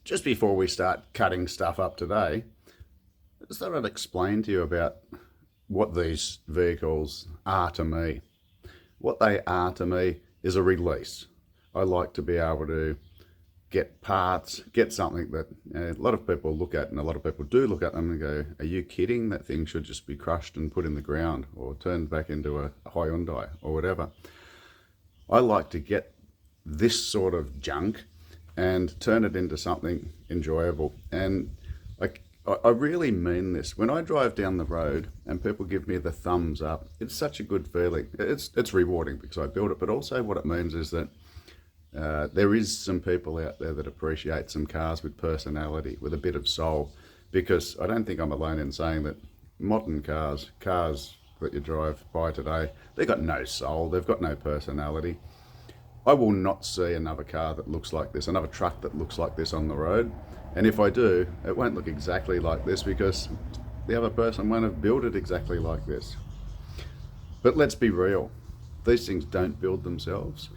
Just before we start cutting stuff up today, I just thought I'd explain to you about what these vehicles are to me. What they are to me is a release. I like to be able to get parts, get something that a lot of people look at, and a lot of people do look at them and go, are you kidding? That thing should just be crushed and put in the ground or turned back into a Hyundai or whatever. I like to get this sort of junk and turn it into something enjoyable. And I really mean this. When I drive down the road and people give me the thumbs up, it's such a good feeling. It's rewarding because I built it, but also what it means is that there is some people out there that appreciate some cars with personality, with a bit of soul, because I don't think I'm alone in saying that modern cars that you drive by today, they've got no soul, they've got no personality. I will not see another car that looks like this, another truck that looks like this on the road. And if I do, it won't look exactly like this because the other person won't have built it exactly like this. But let's be real, these things don't build themselves.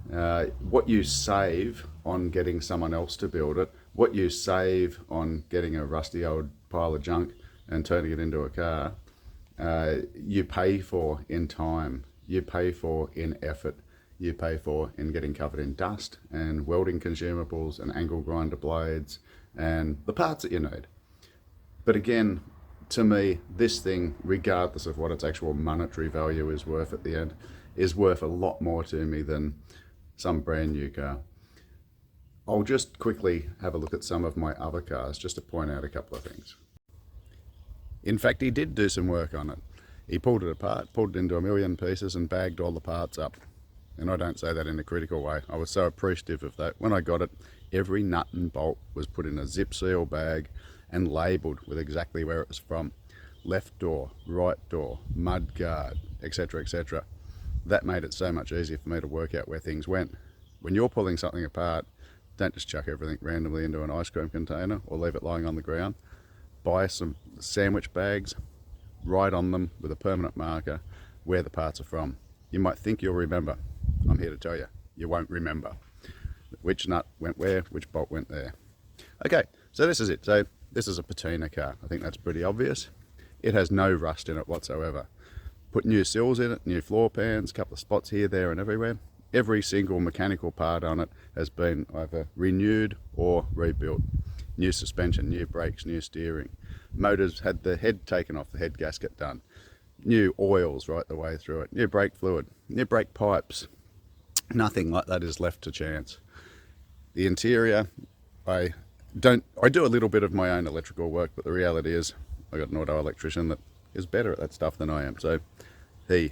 What you save on getting someone else to build it, what you save on getting a rusty old pile of junk and turning it into a car, you pay for in time, you pay for in effort, you pay for in getting covered in dust and welding consumables and angle grinder blades and the parts that you need. But again, to me, this thing, regardless of what its actual monetary value is worth at the end, is worth a lot more to me than some brand new car. I'll just quickly have a look at some of my other cars just to point out a couple of things. In fact, he did do some work on it. He pulled it apart, pulled it into a million pieces and bagged all the parts up. And I don't say that in a critical way. I was so appreciative of that. When I got it, every nut and bolt was put in a zip seal bag and labelled with exactly where it was from. Left door, right door, mud guard, etc, etc. That made it so much easier for me to work out where things went. When you're pulling something apart, don't just chuck everything randomly into an ice cream container or leave it lying on the ground. Buy some sandwich bags, write on them with a permanent marker where the parts are from. You might think you'll remember. I'm here to tell you, you won't remember which nut went where, which bolt went there. Okay, so this is it. So this is a patina car. I think that's pretty obvious. It has no rust in it whatsoever. Put new sills in it, new floor pans, a couple of spots here, there and everywhere. Every single mechanical part on it has been either renewed or rebuilt. New suspension, new brakes, new steering. Motors had the head taken off, the head gasket done. New oils right the way through it. New brake fluid, new brake pipes. Nothing like that is left to chance. The interior, I do a little bit of my own electrical work, but the reality is I got an auto electrician that is better at that stuff than I am. So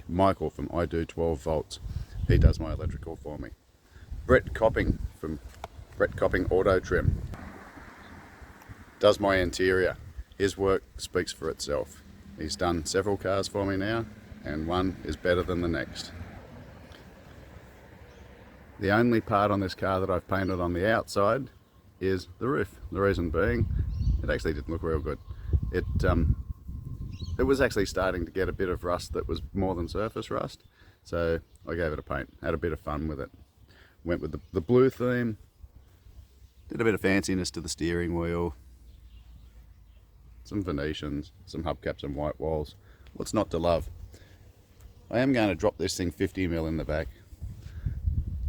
Michael from I Do 12 Volts, he does my electrical for me. Brett Copping from Brett Copping Auto Trim does my interior. His work speaks for itself. He's done several cars for me now, and one is better than the next. The only part on this car that I've painted on the outside is the roof. The reason being, it actually didn't look real good. It was actually starting to get a bit of rust that was more than surface rust, so I gave it a paint, had a bit of fun with it. Went with the blue theme, did a bit of fanciness to the steering wheel, some Venetians, some hubcaps and white walls. What's not to love? I am going to drop this thing 50mm in the back.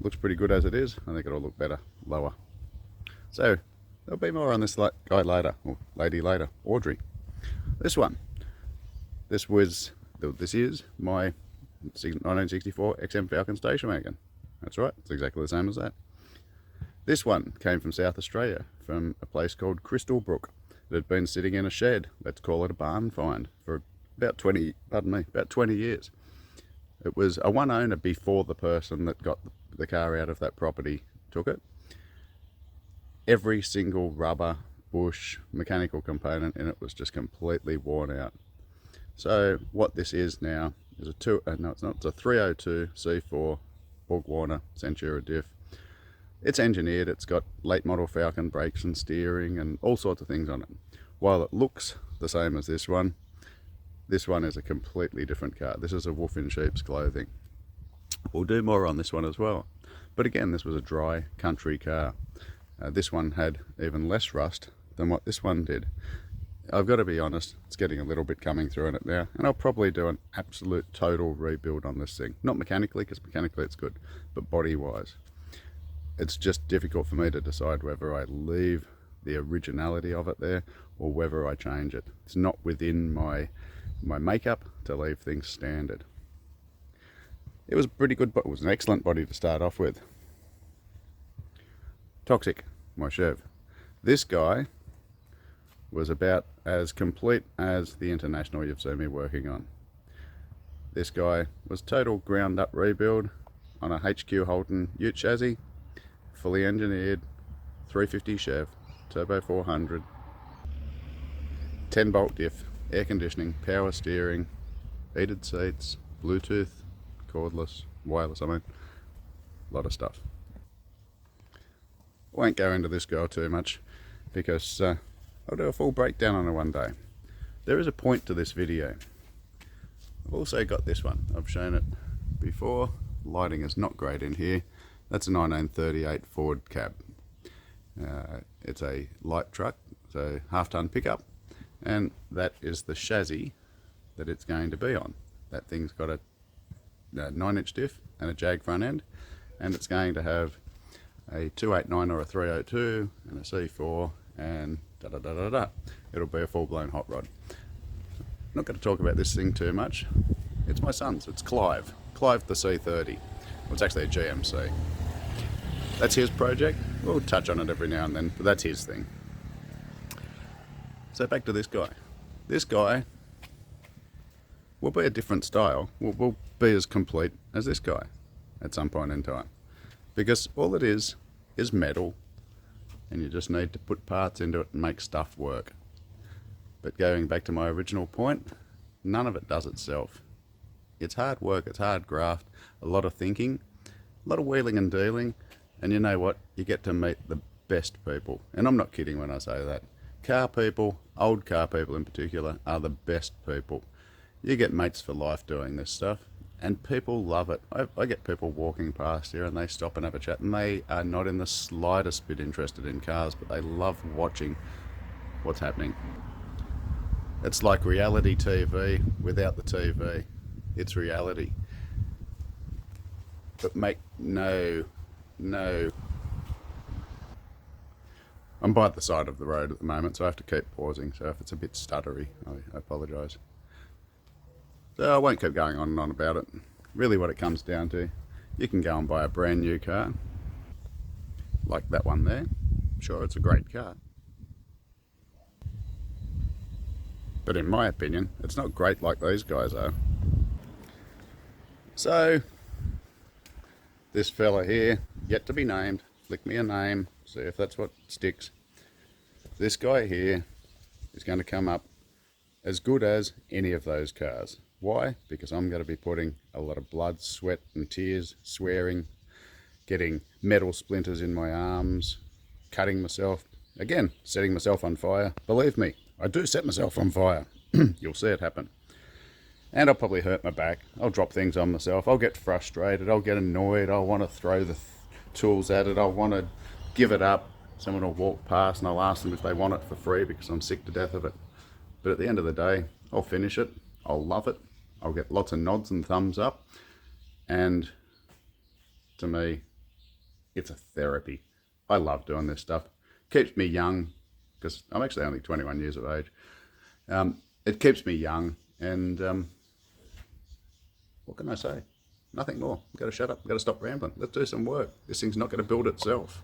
Looks pretty good as it is. I think it'll look better lower. So there'll be more on this guy later, or lady later, Audrey. This is my 1964 XM Falcon station wagon. That's right, it's exactly the same as that. This one came from South Australia, from a place called Crystal Brook. It had been sitting in a shed, let's call it a barn find, for about 20 years. It was a one owner before the person that got the car out of that property took it. Every single rubber, bush, mechanical component in it was just completely worn out. So what this is now is it's a 302 C4 Borg-Warner Centura diff. It's engineered, it's got late model Falcon brakes and steering and all sorts of things on it. While it looks the same as this one is a completely different car. This is a wolf in sheep's clothing. We'll do more on this one as well. But again, this was a dry country car. This one had even less rust than what this one did. I've got to be honest, it's getting a little bit coming through in it now, and I'll probably do an absolute total rebuild on this thing. Not mechanically, because mechanically it's good, but body-wise. It's just difficult for me to decide whether I leave the originality of it there or whether I change it. It's not within my makeup to leave things standard. It was a pretty good, it was an excellent body to start off with. Toxic, my Chev. This guy was about as complete as the International you've seen me working on. This guy was total ground up rebuild on a HQ Holton Ute chassis, fully engineered, 350 Chev, turbo 400, 10 bolt diff, air conditioning, power steering, heated seats, Bluetooth, cordless, wireless, a lot of stuff. I won't go into this guy too much because I'll do a full breakdown on it one day. There is a point to this video. I've also got this one. I've shown it before. Lighting is not great in here. That's a 1938 Ford cab. It's a light truck, so half-ton pickup, and that is the chassis that it's going to be on. That thing's got a 9-inch diff and a jag front end, and it's going to have a 289 or a 302 and a C4 and da-da-da-da-da. It'll be a full-blown hot rod. Not going to talk about this thing too much. It's my son's. It's Clive. Clive the C30. Well, it's actually a GMC. That's his project. We'll touch on it every now and then, but that's his thing. So back to this guy. This guy will be a different style. Will be as complete as this guy at some point in time. Because all it is metal, and you just need to put parts into it and make stuff work. But going back to my original point, none of it does itself. It's hard work, it's hard graft, a lot of thinking, a lot of wheeling and dealing, and you know what? You get to meet the best people. And I'm not kidding when I say that. Car people, old car people in particular, are the best people. You get mates for life doing this stuff. And people love it. I get people walking past here and they stop and have a chat, and they are not in the slightest bit interested in cars, but they love watching what's happening. It's like reality TV without the TV. It's reality. But make no. I'm by the side of the road at the moment, so I have to keep pausing. So if it's a bit stuttery, I apologise. So I won't keep going on and on about it. Really what it comes down to, you can go and buy a brand new car, like that one there. Sure, it's a great car. But in my opinion, it's not great like these guys are. So, this fella here, yet to be named, flick me a name, see if that's what sticks. This guy here is going to come up as good as any of those cars. Why? Because I'm going to be putting a lot of blood, sweat and tears, swearing, getting metal splinters in my arms, cutting myself, again, setting myself on fire. Believe me, I do set myself on fire. You'll see it happen. And I'll probably hurt my back. I'll drop things on myself. I'll get frustrated. I'll get annoyed. I'll want to throw the tools at it. I'll want to give it up. Someone will walk past and I'll ask them if they want it for free because I'm sick to death of it. But at the end of the day, I'll finish it. I'll love it. I'll get lots of nods and thumbs up. And to me, it's a therapy. I love doing this stuff. Keeps me young because I'm actually only 21 years of age. It keeps me young, and what can I say? Nothing more. I've got to shut up. I've got to stop rambling. Let's do some work. This thing's not going to build itself.